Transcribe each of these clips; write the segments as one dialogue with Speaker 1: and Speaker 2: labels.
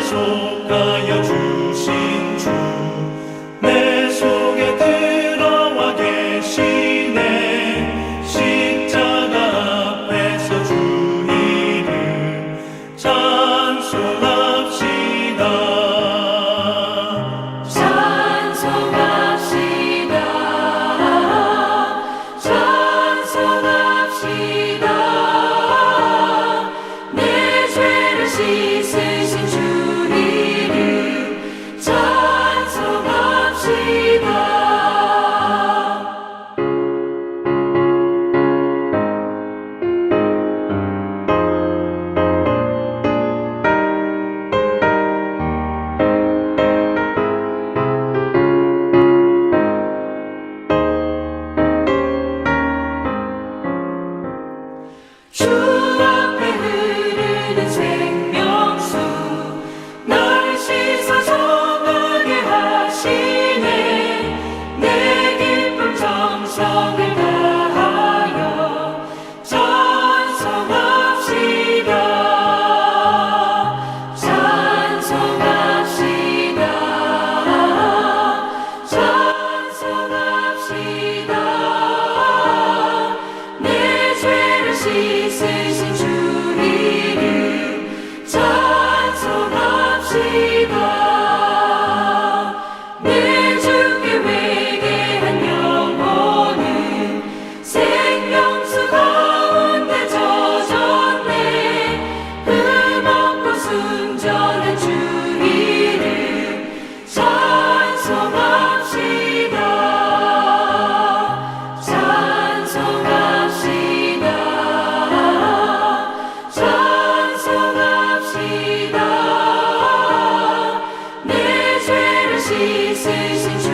Speaker 1: 약속하여 주신 주 내 속에 들어와 계시네. 십자가 앞에서 주 이름 찬송합시다.
Speaker 2: 찬송합시다. 찬송합시다. 내 죄를 씻으신 주 이름 찬송합시다. 주 앞에 흐르는 생명수 날 씻어 정하게 하시네. 내 기쁨 정성을 다하여 찬송합시다. 찬송합시다. 찬송합시다. 내 죄를 씻으신 주 이름 찬송합시다. 내 주께 회개한 영혼은 생명수 가운데 젖었네. 흠없고 순전한 주 이름 찬송합시다. 찬송합시다. 찬송합시다. 내 죄를 씻으신 주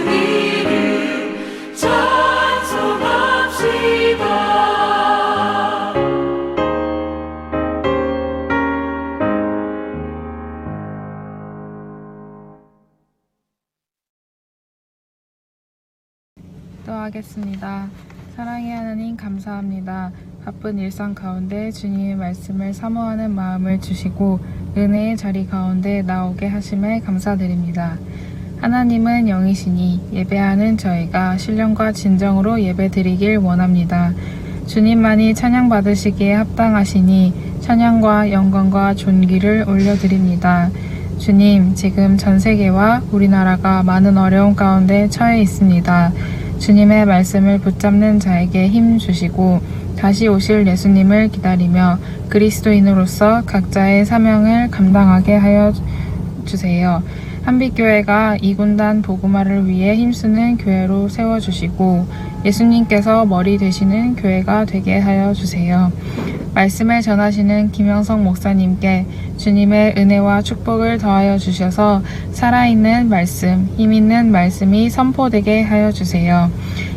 Speaker 2: 이름 찬송합시다.
Speaker 3: 기도하겠습니다. 사랑의 하나님 감사합니다. 바쁜 일상 가운데 주님의 말씀을 사모하는 마음을 주시고 은혜의 자리 가운데 나오게 하심에 감사드립니다. 하나님은 영이시니 예배하는 저희가 신령과 진정으로 예배드리길 원합니다. 주님만이 찬양받으시기에 합당하시니 찬양과 영광과 존귀를 올려드립니다. 주님, 지금 전 세계와 우리나라가 많은 어려움 가운데 처해 있습니다. 주님의 말씀을 붙잡는 자에게 힘 주시고 다시 오실 예수님을 기다리며 그리스도인으로서 각자의 사명을 감당하게 하여 주세요. 한빛교회가 이군단 복음화를 위해 힘쓰는 교회로 세워주시고 예수님께서 머리 되시는 교회가 되게 하여 주세요. 말씀을 전하시는 김영성 목사님께 주님의 은혜와 축복을 더하여 주셔서 살아있는 말씀, 힘있는 말씀이 선포되게 하여 주세요.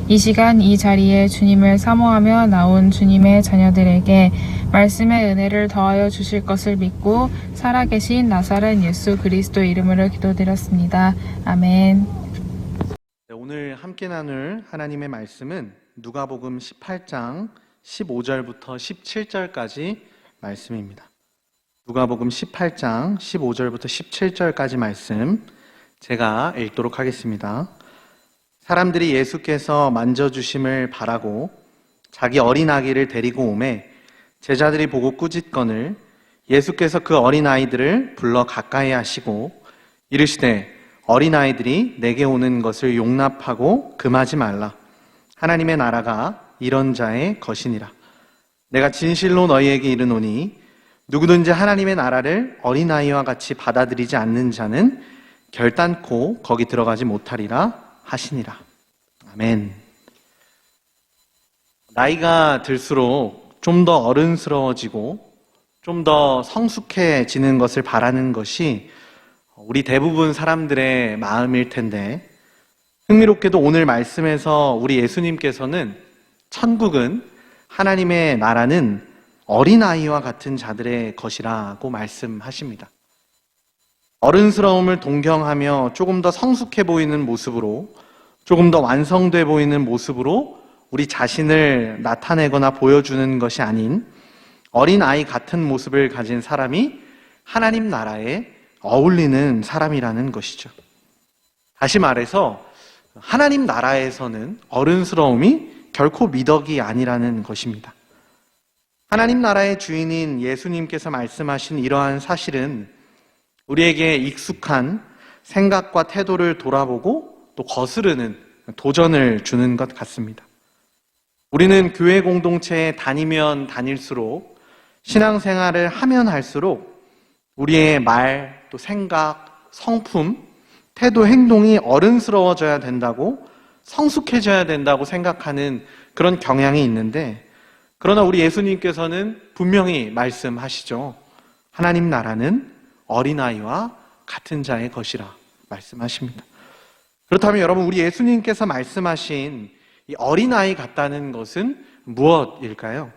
Speaker 3: 이 시간 이 자리에 주님을 사모하며 나온 주님의 자녀들에게 말씀의 은혜를 더하여 주실 것을 믿고 살아계신 나사렛 예수 그리스도 이름으로 기도드렸습니다. 아멘.
Speaker 4: 오늘 함께 나눌 하나님의 말씀은 누가복음 18장 15절부터 17절까지 말씀입니다. 누가복음 18장 15절부터 17절까지 말씀 제가 읽도록 하겠습니다. 사람들이 예수께서 만져주심을 바라고 자기 어린 아기를 데리고 오매 제자들이 보고 꾸짖거늘 예수께서 그 어린 아이들을 불러 가까이 하시고 이르시되 어린 아이들이 내게 오는 것을 용납하고 금하지 말라. 하나님의 나라가 이런 자의 것이니라. 내가 진실로 너희에게 이르노니 누구든지 하나님의 나라를 어린아이와 같이 받아들이지 않는 자는 결단코 거기 들어가지 못하리라 하시니라. 아멘. 나이가 들수록 좀 더 어른스러워지고 좀 더 성숙해지는 것을 바라는 것이 우리 대부분 사람들의 마음일 텐데 흥미롭게도 오늘 말씀에서 우리 예수님께서는 천국은 하나님의 나라는 어린아이와 같은 자들의 것이라고 말씀하십니다. 어른스러움을 동경하며 조금 더 성숙해 보이는 모습으로 조금 더 완성돼 보이는 모습으로 우리 자신을 나타내거나 보여주는 것이 아닌 어린아이 같은 모습을 가진 사람이 하나님 나라의 어울리는 사람이라는 것이죠. 다시 말해서 하나님 나라에서는 어른스러움이 결코 미덕이 아니라는 것입니다. 하나님 나라의 주인인 예수님께서 말씀하신 이러한 사실은 우리에게 익숙한 생각과 태도를 돌아보고 또 거스르는 도전을 주는 것 같습니다. 우리는 교회 공동체에 다니면 다닐수록, 신앙생활을 하면 할수록 우리의 말, 또 생각, 성품, 태도, 행동이 어른스러워져야 된다고, 성숙해져야 된다고 생각하는 그런 경향이 있는데, 그러나 우리 예수님께서는 분명히 말씀하시죠. 하나님 나라는 어린아이와 같은 자의 것이라 말씀하십니다. 그렇다면 여러분, 우리 예수님께서 말씀하신 이 어린아이 같다는 것은 무엇일까요?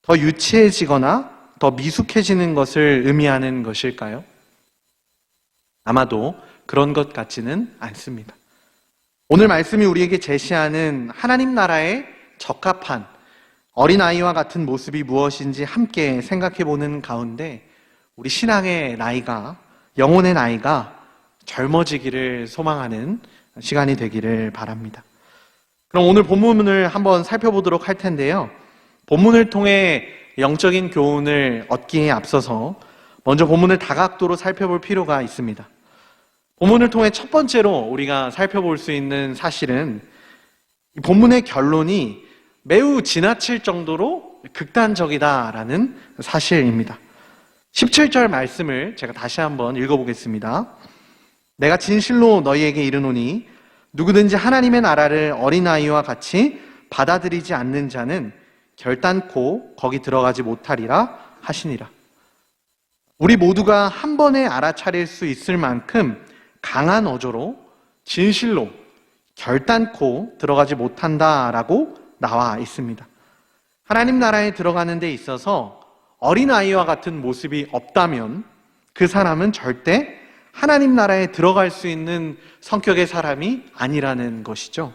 Speaker 4: 더 유치해지거나 더 미숙해지는 것을 의미하는 것일까요? 아마도 그런 것 같지는 않습니다. 오늘 말씀이 우리에게 제시하는 하나님 나라에 적합한 어린아이와 같은 모습이 무엇인지 함께 생각해 보는 가운데 우리 신앙의 나이가, 영혼의 나이가 젊어지기를 소망하는 시간이 되기를 바랍니다. 그럼 오늘 본문을 한번 살펴보도록 할 텐데요. 본문을 통해 영적인 교훈을 얻기에 앞서서 먼저 본문을 다각도로 살펴볼 필요가 있습니다. 본문을 통해 첫 번째로 우리가 살펴볼 수 있는 사실은 이 본문의 결론이 매우 지나칠 정도로 극단적이다라는 사실입니다. 17절 말씀을 제가 다시 한번 읽어보겠습니다. 내가 진실로 너희에게 이르노니 누구든지 하나님의 나라를 어린아이와 같이 받아들이지 않는 자는 결단코 거기 들어가지 못하리라 하시니라. 우리 모두가 한 번에 알아차릴 수 있을 만큼 강한 어조로 진실로 결단코 들어가지 못한다라고 나와 있습니다. 하나님 나라에 들어가는 데 있어서 어린아이와 같은 모습이 없다면 그 사람은 절대 하나님 나라에 들어갈 수 있는 성격의 사람이 아니라는 것이죠.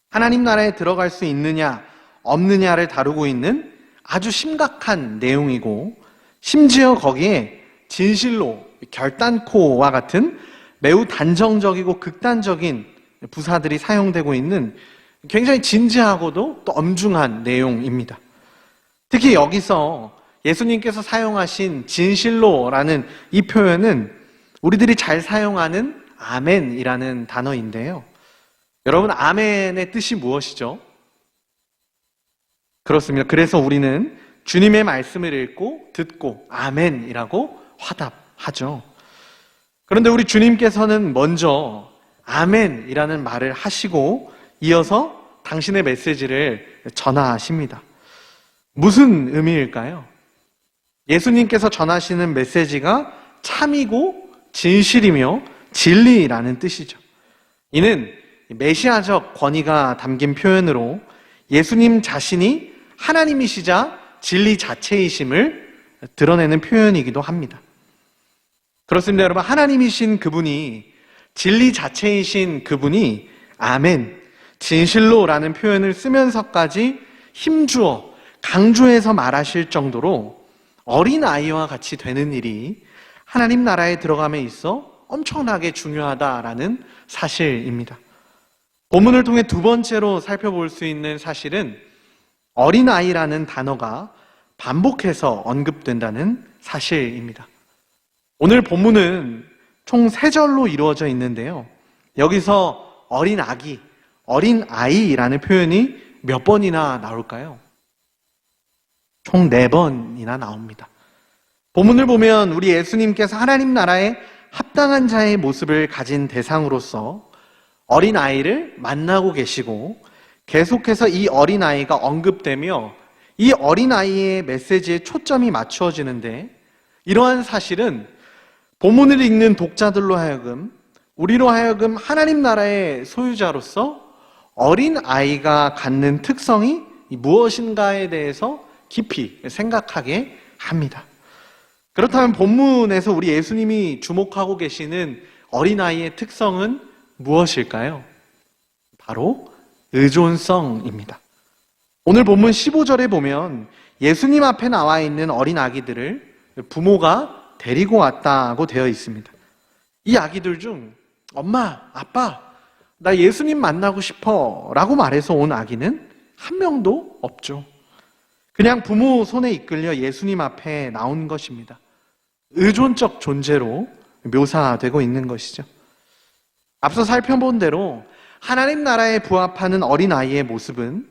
Speaker 4: 하나님 나라에 들어갈 수 있느냐 없느냐를 다루고 있는 아주 심각한 내용이고, 심지어 거기에 진실로 결단코와 같은 매우 단정적이고 극단적인 부사들이 사용되고 있는 굉장히 진지하고도 또 엄중한 내용입니다. 특히 여기서 예수님께서 사용하신 진실로라는 이 표현은 우리들이 잘 사용하는 아멘이라는 단어인데요. 여러분, 아멘의 뜻이 무엇이죠? 그렇습니다. 그래서 우리는 주님의 말씀을 읽고 듣고 아멘이라고 화답하죠. 그런데 우리 주님께서는 먼저 아멘이라는 말을 하시고 이어서 당신의 메시지를 전하십니다. 무슨 의미일까요? 예수님께서 전하시는 메시지가 참이고 진실이며 진리라는 뜻이죠. 이는 메시아적 권위가 담긴 표현으로 예수님 자신이 하나님이시자 진리 자체이심을 드러내는 표현이기도 합니다. 그렇습니다, 여러분. 하나님이신 그분이, 진리 자체이신 그분이 아멘, 진실로라는 표현을 쓰면서까지 힘주어 강조해서 말하실 정도로 어린아이와 같이 되는 일이 하나님 나라에 들어감에 있어 엄청나게 중요하다라는 사실입니다. 본문을 통해 두 번째로 살펴볼 수 있는 사실은 어린아이라는 단어가 반복해서 언급된다는 사실입니다. 오늘 본문은 총 3절로 이루어져 있는데요. 여기서 어린아기, 어린아이라는 표현이 몇 번이나 나올까요? 총 4번이나 나옵니다. 본문을 보면 우리 예수님께서 하나님 나라에 합당한 자의 모습을 가진 대상으로서 어린아이를 만나고 계시고, 계속해서 이 어린아이가 언급되며 이 어린아이의 메시지에 초점이 맞추어지는데, 이러한 사실은 본문을 읽는 독자들로 하여금, 우리로 하여금 하나님 나라의 소유자로서 어린아이가 갖는 특성이 무엇인가에 대해서 깊이 생각하게 합니다. 그렇다면 본문에서 우리 예수님이 주목하고 계시는 어린아이의 특성은 무엇일까요? 바로 의존성입니다. 오늘 본문 15절에 보면 예수님 앞에 나와 있는 어린 아기들을 부모가 데리고 왔다고 되어 있습니다. 이 아기들 중 엄마, 아빠, 나 예수님 만나고 싶어 라고 말해서 온 아기는 한 명도 없죠. 그냥 부모 손에 이끌려 예수님 앞에 나온 것입니다. 의존적 존재로 묘사되고 있는 것이죠. 앞서 살펴본 대로 하나님 나라에 부합하는 어린아이의 모습은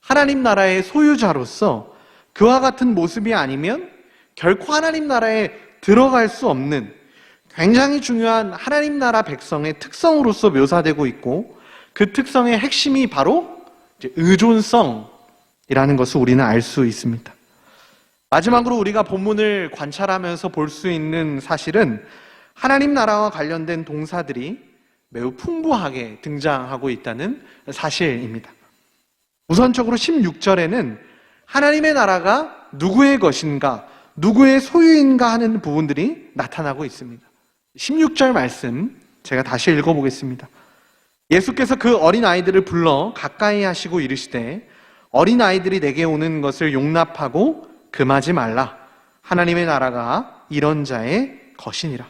Speaker 4: 하나님 나라의 소유자로서 그와 같은 모습이 아니면 결코 하나님 나라에 들어갈 수 없는 굉장히 중요한 하나님 나라 백성의 특성으로서 묘사되고 있고, 그 특성의 핵심이 바로 의존성이라는 것을 우리는 알 수 있습니다. 마지막으로 우리가 본문을 관찰하면서 볼 수 있는 사실은 하나님 나라와 관련된 동사들이 매우 풍부하게 등장하고 있다는 사실입니다. 우선적으로 16절에는 하나님의 나라가 누구의 것인가, 누구의 소유인가 하는 부분들이 나타나고 있습니다. 16절 말씀 제가 다시 읽어보겠습니다. 예수께서 그 어린아이들을 불러 가까이 하시고 이르시되 어린아이들이 내게 오는 것을 용납하고 금하지 말라. 하나님의 나라가 이런 자의 것이니라.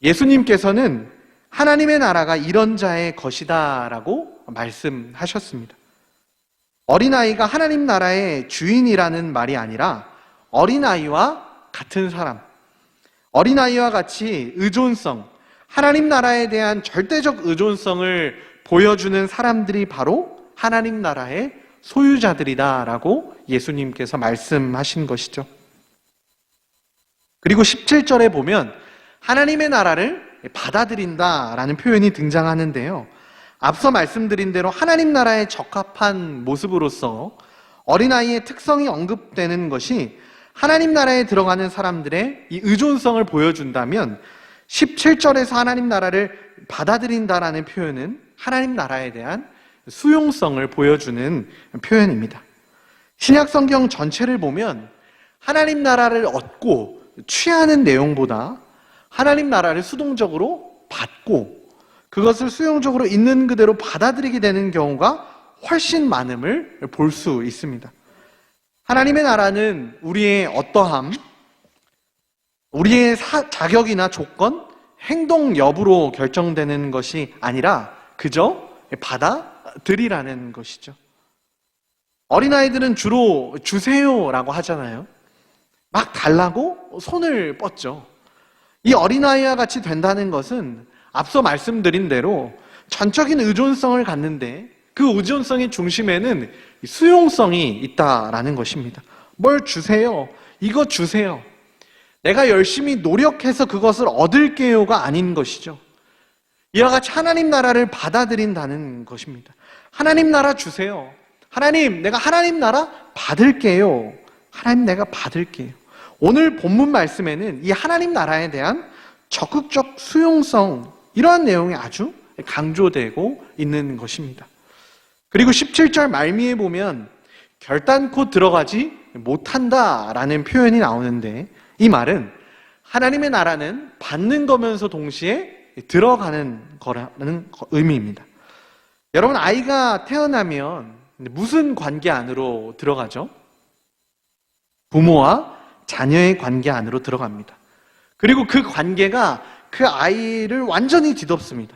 Speaker 4: 예수님께서는 하나님의 나라가 이런 자의 것이다 라고 말씀하셨습니다. 어린아이가 하나님 나라의 주인이라는 말이 아니라 어린아이와 같은 사람, 어린아이와 같이 의존성, 하나님 나라에 대한 절대적 의존성을 보여주는 사람들이 바로 하나님 나라의 소유자들이다라고 예수님께서 말씀하신 것이죠. 그리고 17절에 보면 하나님의 나라를 받아들인다라는 표현이 등장하는데요. 앞서 말씀드린 대로 하나님 나라에 적합한 모습으로서 어린아이의 특성이 언급되는 것이 하나님 나라에 들어가는 사람들의 이 의존성을 보여준다면 17절에서 하나님 나라를 받아들인다라는 표현은 하나님 나라에 대한 수용성을 보여주는 표현입니다. 신약 성경 전체를 보면 하나님 나라를 얻고 취하는 내용보다 하나님 나라를 수동적으로 받고 그것을 수용적으로 있는 그대로 받아들이게 되는 경우가 훨씬 많음을 볼 수 있습니다. 하나님의 나라는 우리의 어떠함, 우리의 자격이나 조건, 행동 여부로 결정되는 것이 아니라 그저 받아들이라는 것이죠. 어린아이들은 주로 주세요라고 하잖아요. 막 달라고 손을 뻗죠. 이 어린아이와 같이 된다는 것은 앞서 말씀드린 대로 전적인 의존성을 갖는데 그 의존성의 중심에는 수용성이 있다라는 것입니다. 뭘 주세요? 이거 주세요. 내가 열심히 노력해서 그것을 얻을게요가 아닌 것이죠. 이와 같이 하나님 나라를 받아들인다는 것입니다. 하나님 나라 주세요. 하나님, 내가 하나님 나라 받을게요. 하나님, 내가 받을게요. 오늘 본문 말씀에는 이 하나님 나라에 대한 적극적 수용성, 이러한 내용이 아주 강조되고 있는 것입니다. 그리고 17절 말미에 보면 결단코 들어가지 못한다라는 표현이 나오는데, 이 말은 하나님의 나라는 받는 거면서 동시에 들어가는 거라는 의미입니다. 여러분, 아이가 태어나면 무슨 관계 안으로 들어가죠? 부모와 자녀의 관계 안으로 들어갑니다. 그리고 그 관계가 그 아이를 완전히 뒤덮습니다.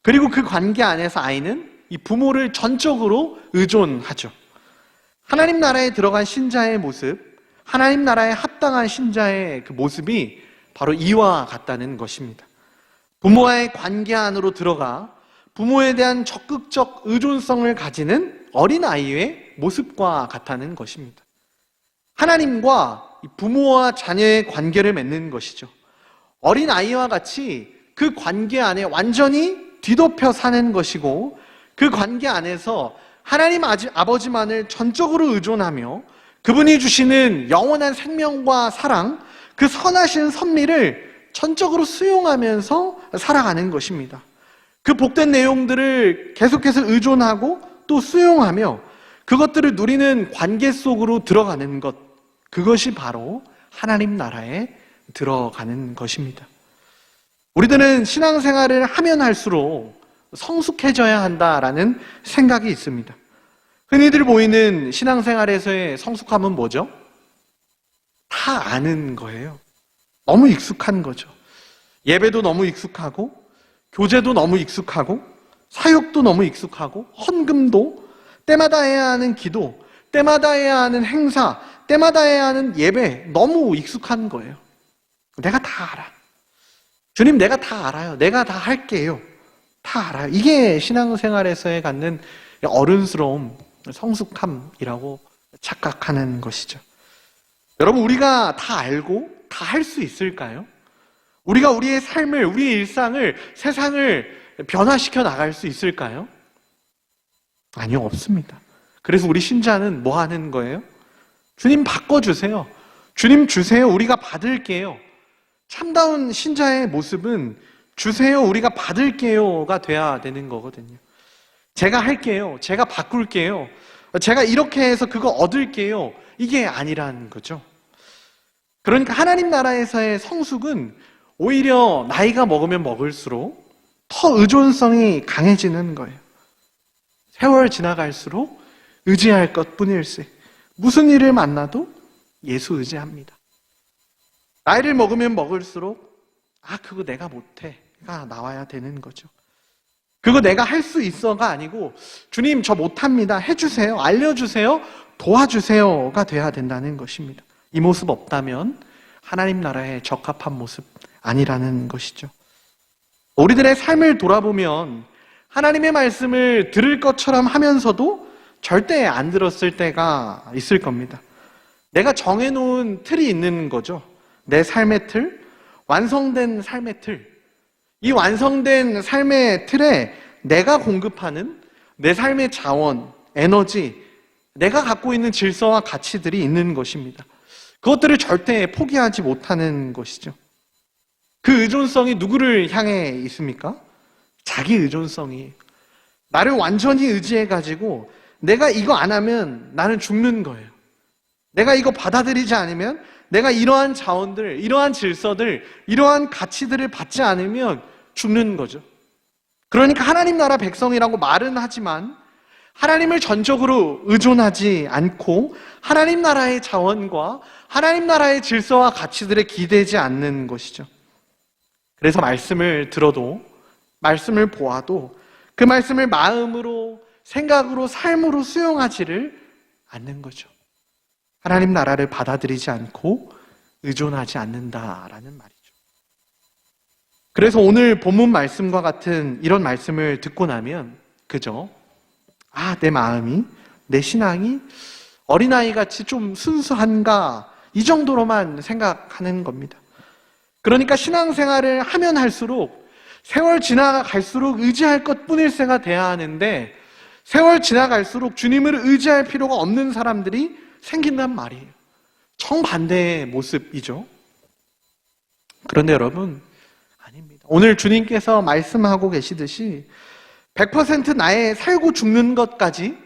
Speaker 4: 그리고 그 관계 안에서 아이는 이 부모를 전적으로 의존하죠. 하나님 나라에 들어간 신자의 모습, 하나님 나라에 합당한 신자의 그 모습이 바로 이와 같다는 것입니다. 부모와의 관계 안으로 들어가 부모에 대한 적극적 의존성을 가지는 어린아이의 모습과 같다는 것입니다. 하나님과 부모와 자녀의 관계를 맺는 것이죠. 어린아이와 같이 그 관계 안에 완전히 뒤덮여 사는 것이고, 그 관계 안에서 하나님 아버지만을 전적으로 의존하며 그분이 주시는 영원한 생명과 사랑, 그 선하신 섭리를 전적으로 수용하면서 살아가는 것입니다. 그 복된 내용들을 계속해서 의존하고 또 수용하며 그것들을 누리는 관계 속으로 들어가는 것, 그것이 바로 하나님 나라에 들어가는 것입니다. 우리들은 신앙생활을 하면 할수록 성숙해져야 한다라는 생각이 있습니다. 흔히들 보이는 신앙생활에서의 성숙함은 뭐죠? 다 아는 거예요. 너무 익숙한 거죠. 예배도 너무 익숙하고, 교제도 너무 익숙하고, 사역도 너무 익숙하고, 헌금도, 때마다 해야 하는 기도, 때마다 해야 하는 행사, 때마다 해야 하는 예배 너무 익숙한 거예요. 내가 다 알아. 주님, 내가 다 알아요. 내가 다 할게요. 다 알아요. 이게 신앙생활에서의 갖는 어른스러움, 성숙함이라고 착각하는 것이죠. 여러분, 우리가 다 알고 다 할 수 있을까요? 우리가 우리의 삶을, 우리의 일상을, 세상을 변화시켜 나갈 수 있을까요? 아니요, 없습니다. 그래서 우리 신자는 뭐 하는 거예요? 주님 바꿔주세요. 주님 주세요. 우리가 받을게요. 참다운 신자의 모습은 주세요. 우리가 받을게요가 돼야 되는 거거든요. 제가 할게요. 제가 바꿀게요. 제가 이렇게 해서 그거 얻을게요. 이게 아니라는 거죠. 그러니까 하나님 나라에서의 성숙은 오히려 나이가 먹으면 먹을수록 더 의존성이 강해지는 거예요. 세월 지나갈수록 의지할 것 뿐일세. 무슨 일을 만나도 예수 의지합니다. 나이를 먹으면 먹을수록 그거 내가 못해가 나와야 되는 거죠. 그거 내가 할 수 있어가 아니고 주님 저 못합니다. 해주세요. 알려주세요. 도와주세요가 돼야 된다는 것입니다. 이 모습 없다면 하나님 나라에 적합한 모습 아니라는 것이죠. 우리들의 삶을 돌아보면 하나님의 말씀을 들을 것처럼 하면서도 절대 안 들었을 때가 있을 겁니다. 내가 정해놓은 틀이 있는 거죠. 내 삶의 틀, 완성된 삶의 틀. 이 완성된 삶의 틀에 내가 공급하는 내 삶의 자원, 에너지, 내가 갖고 있는 질서와 가치들이 있는 것입니다. 그것들을 절대 포기하지 못하는 것이죠. 그 의존성이 누구를 향해 있습니까? 자기 의존성이. 나를 완전히 의지해가지고 내가 이거 안 하면 나는 죽는 거예요. 내가 이거 받아들이지 않으면, 내가 이러한 자원들, 이러한 질서들, 이러한 가치들을 받지 않으면 죽는 거죠. 그러니까 하나님 나라 백성이라고 말은 하지만 하나님을 전적으로 의존하지 않고 하나님 나라의 자원과 하나님 나라의 질서와 가치들에 기대지 않는 것이죠. 그래서 말씀을 들어도, 말씀을 보아도 그 말씀을 마음으로, 생각으로, 삶으로 수용하지를 않는 거죠. 하나님 나라를 받아들이지 않고 의존하지 않는다라는 말이죠. 그래서 오늘 본문 말씀과 같은 이런 말씀을 듣고 나면 그저 내 마음이, 내 신앙이 어린아이같이 좀 순수한가, 이 정도로만 생각하는 겁니다. 그러니까 신앙생활을 하면 할수록 세월 지나갈수록 의지할 것 뿐일세가 돼야 하는데 세월 지나갈수록 주님을 의지할 필요가 없는 사람들이 생긴단 말이에요. 정반대의 모습이죠. 그런데 여러분, 아닙니다. 오늘 주님께서 말씀하고 계시듯이 100% 나의 살고 죽는 것까지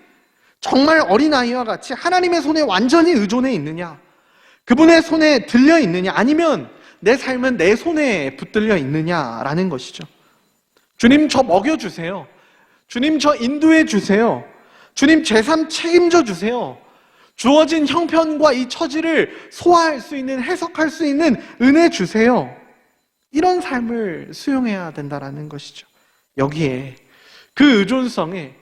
Speaker 4: 정말 어린아이와 같이 하나님의 손에 완전히 의존해 있느냐, 그분의 손에 들려 있느냐, 아니면 내 삶은 내 손에 붙들려 있느냐라는 것이죠. 주님 저 먹여주세요. 주님 저 인도해 주세요. 주님 제 삶 책임져 주세요. 주어진 형편과 이 처지를 소화할 수 있는, 해석할 수 있는 은혜 주세요. 이런 삶을 수용해야 된다는 것이죠. 여기에 그 의존성에,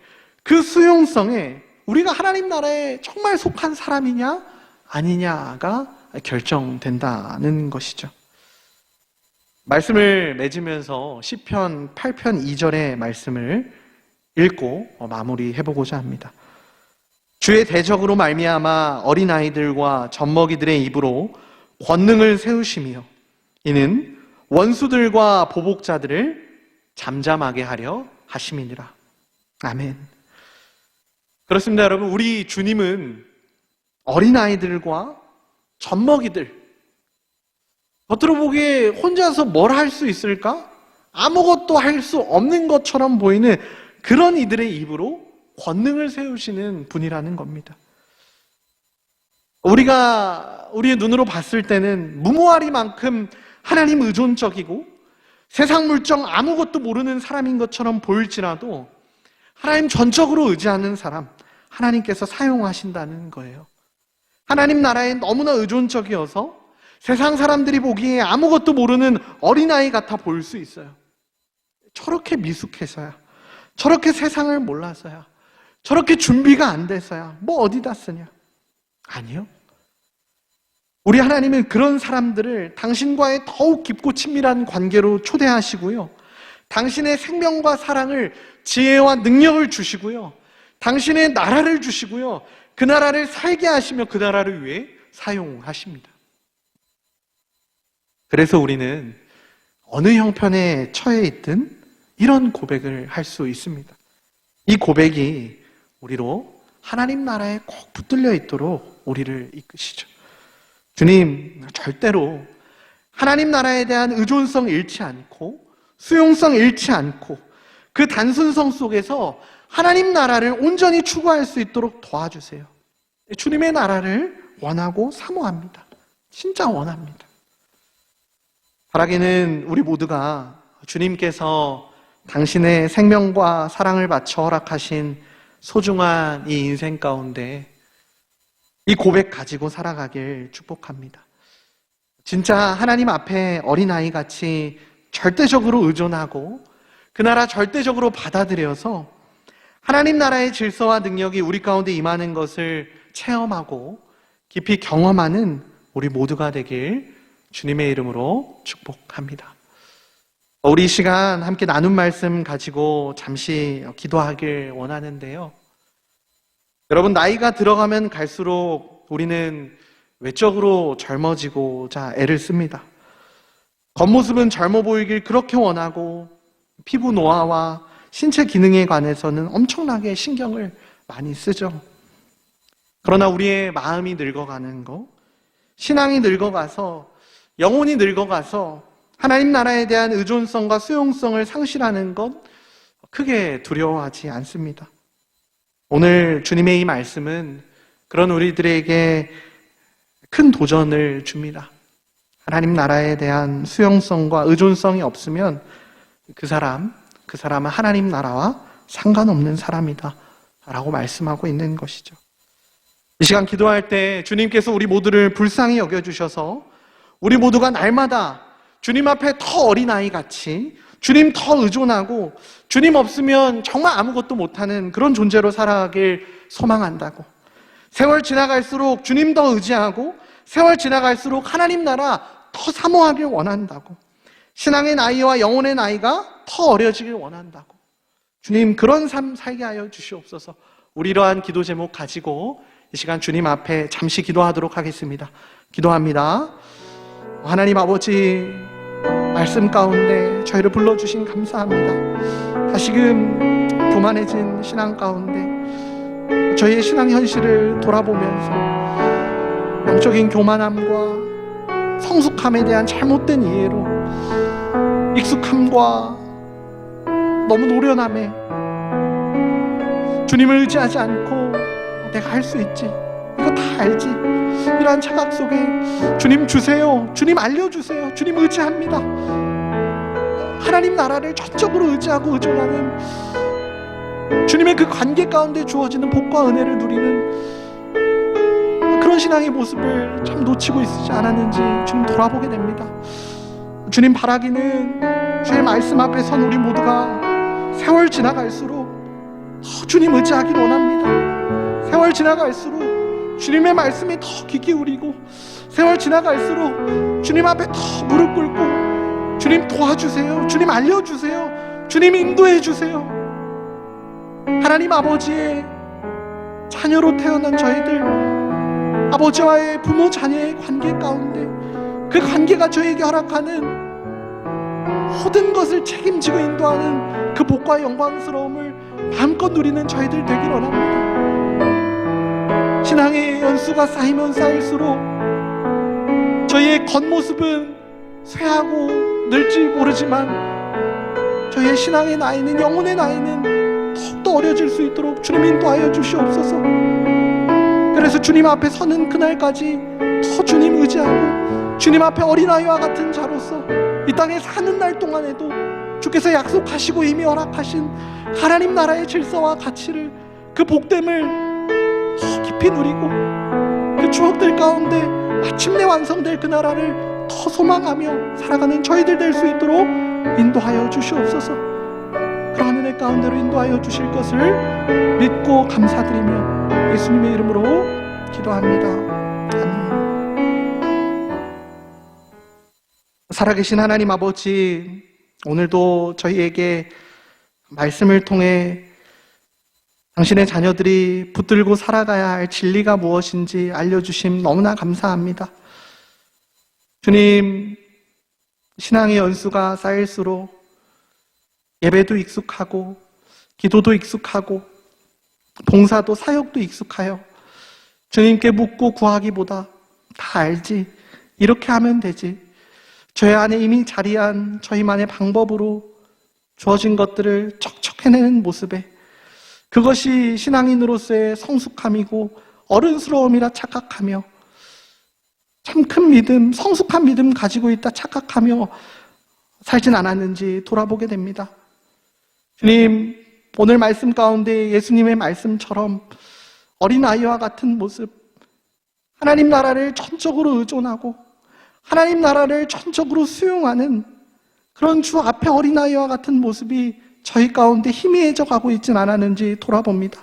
Speaker 4: 그 수용성에 우리가 하나님 나라에 정말 속한 사람이냐 아니냐가 결정된다는 것이죠. 말씀을 맺으면서 시편 8편 2절의 말씀을 읽고 마무리해보고자 합니다. 주의 대적으로 말미암아 어린아이들과 젖먹이들의 입으로 권능을 세우시며 이는 원수들과 보복자들을 잠잠하게 하려 하심이니라. 아멘. 그렇습니다, 여러분. 우리 주님은 어린아이들과 젖먹이들, 겉으로 보기에 혼자서 뭘 할 수 있을까? 아무것도 할 수 없는 것처럼 보이는 그런 이들의 입으로 권능을 세우시는 분이라는 겁니다. 우리가 우리의 눈으로 봤을 때는 무모하리만큼 하나님 의존적이고 세상 물정 아무것도 모르는 사람인 것처럼 보일지라도 하나님 전적으로 의지하는 사람, 하나님께서 사용하신다는 거예요. 하나님 나라에 너무나 의존적이어서 세상 사람들이 보기에 아무것도 모르는 어린아이 같아 보일 수 있어요. 저렇게 미숙해서야, 저렇게 세상을 몰라서야, 저렇게 준비가 안 돼서야 뭐 어디다 쓰냐. 아니요. 우리 하나님은 그런 사람들을 당신과의 더욱 깊고 친밀한 관계로 초대하시고요. 당신의 생명과 사랑을, 지혜와 능력을 주시고요. 당신의 나라를 주시고요. 그 나라를 살게 하시며 그 나라를 위해 사용하십니다. 그래서 우리는 어느 형편에 처해 있든 이런 고백을 할 수 있습니다. 이 고백이 우리로 하나님 나라에 꼭 붙들려 있도록 우리를 이끄시죠. 주님, 절대로 하나님 나라에 대한 의존성 잃지 않고 수용성 잃지 않고 그 단순성 속에서 하나님 나라를 온전히 추구할 수 있도록 도와주세요. 주님의 나라를 원하고 사모합니다. 진짜 원합니다. 바라기는 우리 모두가 주님께서 당신의 생명과 사랑을 바쳐 허락하신 소중한 이 인생 가운데 이 고백 가지고 살아가길 축복합니다. 진짜 하나님 앞에 어린아이 같이 절대적으로 의존하고 그 나라 절대적으로 받아들여서 하나님 나라의 질서와 능력이 우리 가운데 임하는 것을 체험하고 깊이 경험하는 우리 모두가 되길 주님의 이름으로 축복합니다. 우리 이 시간 함께 나눈 말씀 가지고 잠시 기도하길 원하는데요. 여러분, 나이가 들어가면 갈수록 우리는 외적으로 젊어지고자 애를 씁니다. 겉모습은 젊어 보이길 그렇게 원하고 피부 노화와 신체 기능에 관해서는 엄청나게 신경을 많이 쓰죠. 그러나 우리의 마음이 늙어가는 거, 신앙이 늙어가서, 영혼이 늙어가서 하나님 나라에 대한 의존성과 수용성을 상실하는 것 크게 두려워하지 않습니다. 오늘 주님의 이 말씀은 그런 우리들에게 큰 도전을 줍니다. 하나님 나라에 대한 수용성과 의존성이 없으면 그 사람은 하나님 나라와 상관없는 사람이다 라고 말씀하고 있는 것이죠. 이 시간 기도할 때 주님께서 우리 모두를 불쌍히 여겨주셔서 우리 모두가 날마다 주님 앞에 더 어린아이 같이 주님 더 의존하고 주님 없으면 정말 아무것도 못하는 그런 존재로 살아가길 소망한다고, 세월 지나갈수록 주님 더 의지하고 세월 지나갈수록 하나님 나라 더 사모하길 원한다고, 신앙의 나이와 영혼의 나이가 더 어려지길 원한다고, 주님 그런 삶 살게 하여 주시옵소서. 우리 이러한 기도 제목 가지고 이 시간 주님 앞에 잠시 기도하도록 하겠습니다. 기도합니다. 하나님 아버지, 말씀 가운데 저희를 불러주신 감사합니다. 다시금 교만해진 신앙 가운데 저희의 신앙 현실을 돌아보면서 영적인 교만함과 성숙함에 대한 잘못된 이해로 익숙함과 너무 노련함에 주님을 의지하지 않고 내가 할 수 있지, 이거 다 알지, 이러한 착각 속에 주님 주세요, 주님 알려주세요, 주님 의지합니다. 하나님 나라를 전적으로 의지하고 의존하는 주님의 그 관계 가운데 주어지는 복과 은혜를 누리는 그런 신앙의 모습을 참 놓치고 있지 않았는지 주님 돌아보게 됩니다. 주님 바라기는 주의 말씀 앞에 선 우리 모두가 세월 지나갈수록 더 주님 의지하길 원합니다. 세월 지나갈수록 주님의 말씀이 더 귀 기울이고, 세월 지나갈수록 주님 앞에 더 무릎 꿇고 주님 도와주세요, 주님 알려주세요, 주님 인도해주세요. 하나님 아버지의 자녀로 태어난 저희들, 아버지와의 부모 자녀의 관계 가운데 그 관계가 저에게 허락하는 모든 것을 책임지고 인도하는 그 복과 영광스러움을 마음껏 누리는 저희들 되길 원합니다. 신앙의 연수가 쌓이면 쌓일수록 저희의 겉모습은 쇠하고 늙지 모르지만 저희의 신앙의 나이는, 영혼의 나이는 더욱더 어려질 수 있도록 주님 인도하여 주시옵소서. 그래서 주님 앞에 서는 그날까지 더 주님 의지하고 주님 앞에 어린아이와 같은 자로서 이 땅에 사는 날 동안에도 주께서 약속하시고 이미 허락하신 하나님 나라의 질서와 가치를, 그 복됨을 더 깊이 누리고 그 추억들 가운데 마침내 완성될 그 나라를 더 소망하며 살아가는 저희들 될 수 있도록 인도하여 주시옵소서. 그러한 은혜 가운데로 인도하여 주실 것을 믿고 감사드리며 예수님의 이름으로 기도합니다. 아멘. 살아계신 하나님 아버지, 오늘도 저희에게 말씀을 통해 당신의 자녀들이 붙들고 살아가야 할 진리가 무엇인지 알려주심 너무나 감사합니다. 주님, 신앙의 연수가 쌓일수록 예배도 익숙하고 기도도 익숙하고 봉사도 사역도 익숙하여 주님께 묻고 구하기보다 다 알지, 이렇게 하면 되지, 저희 안에 이미 자리한 저희만의 방법으로 주어진 것들을 척척 해내는 모습에 그것이 신앙인으로서의 성숙함이고 어른스러움이라 착각하며 참 큰 믿음, 성숙한 믿음 가지고 있다 착각하며 살진 않았는지 돌아보게 됩니다. 주님, 오늘 말씀 가운데 예수님의 말씀처럼 어린아이와 같은 모습, 하나님 나라를 전적으로 의존하고 하나님 나라를 전적으로 수용하는 그런 주 앞에 어린아이와 같은 모습이 저희 가운데 희미해져 가고 있진 않았는지 돌아봅니다.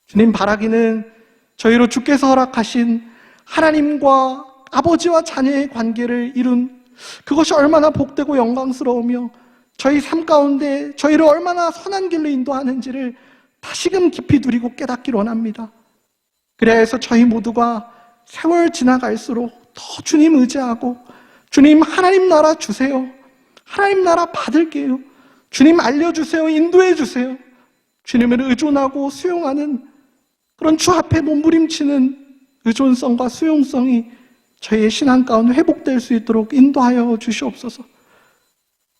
Speaker 4: 주님, 바라기는 저희로 주께서 허락하신 하나님과 아버지와 자녀의 관계를 이룬 그것이 얼마나 복되고 영광스러우며 저희 삶 가운데 저희를 얼마나 선한 길로 인도하는지를 다시금 깊이 누리고 깨닫기를 원합니다. 그래야 해서 저희 모두가 세월 지나갈수록 더 주님 의지하고 주님 하나님 나라 주세요, 하나님 나라 받을게요, 주님 알려주세요, 인도해주세요, 주님을 의존하고 수용하는 그런 주 앞에 몸부림치는 의존성과 수용성이 저희의 신앙 가운데 회복될 수 있도록 인도하여 주시옵소서.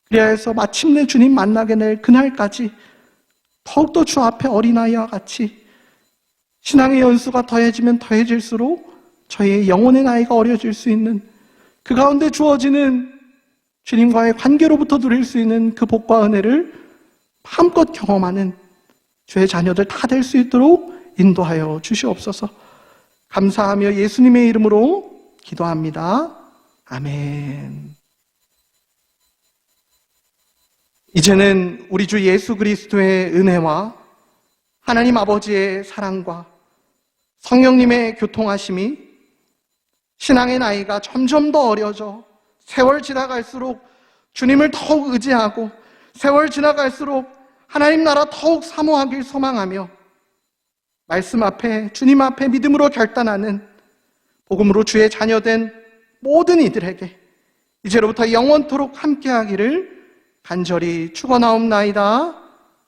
Speaker 4: 그래야 해서 마침내 주님 만나게 될 그날까지 더욱더 주 앞에 어린아이와 같이 신앙의 연수가 더해지면 더해질수록 저희의 영혼의 나이가 어려질 수 있는 그 가운데 주어지는 주님과의 관계로부터 누릴 수 있는 그 복과 은혜를 마음껏 경험하는 주의 자녀들 다 될 수 있도록 인도하여 주시옵소서. 감사하며 예수님의 이름으로 기도합니다. 아멘. 이제는 우리 주 예수 그리스도의 은혜와 하나님 아버지의 사랑과 성령님의 교통하심이 신앙의 나이가 점점 더 어려져 세월 지나갈수록 주님을 더욱 의지하고 세월 지나갈수록 하나님 나라 더욱 사모하길 소망하며 말씀 앞에 주님 앞에 믿음으로 결단하는 복음으로 주의 자녀된 모든 이들에게 이제로부터 영원토록 함께하기를 간절히 축원하옵나이다.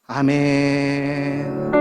Speaker 4: 아멘.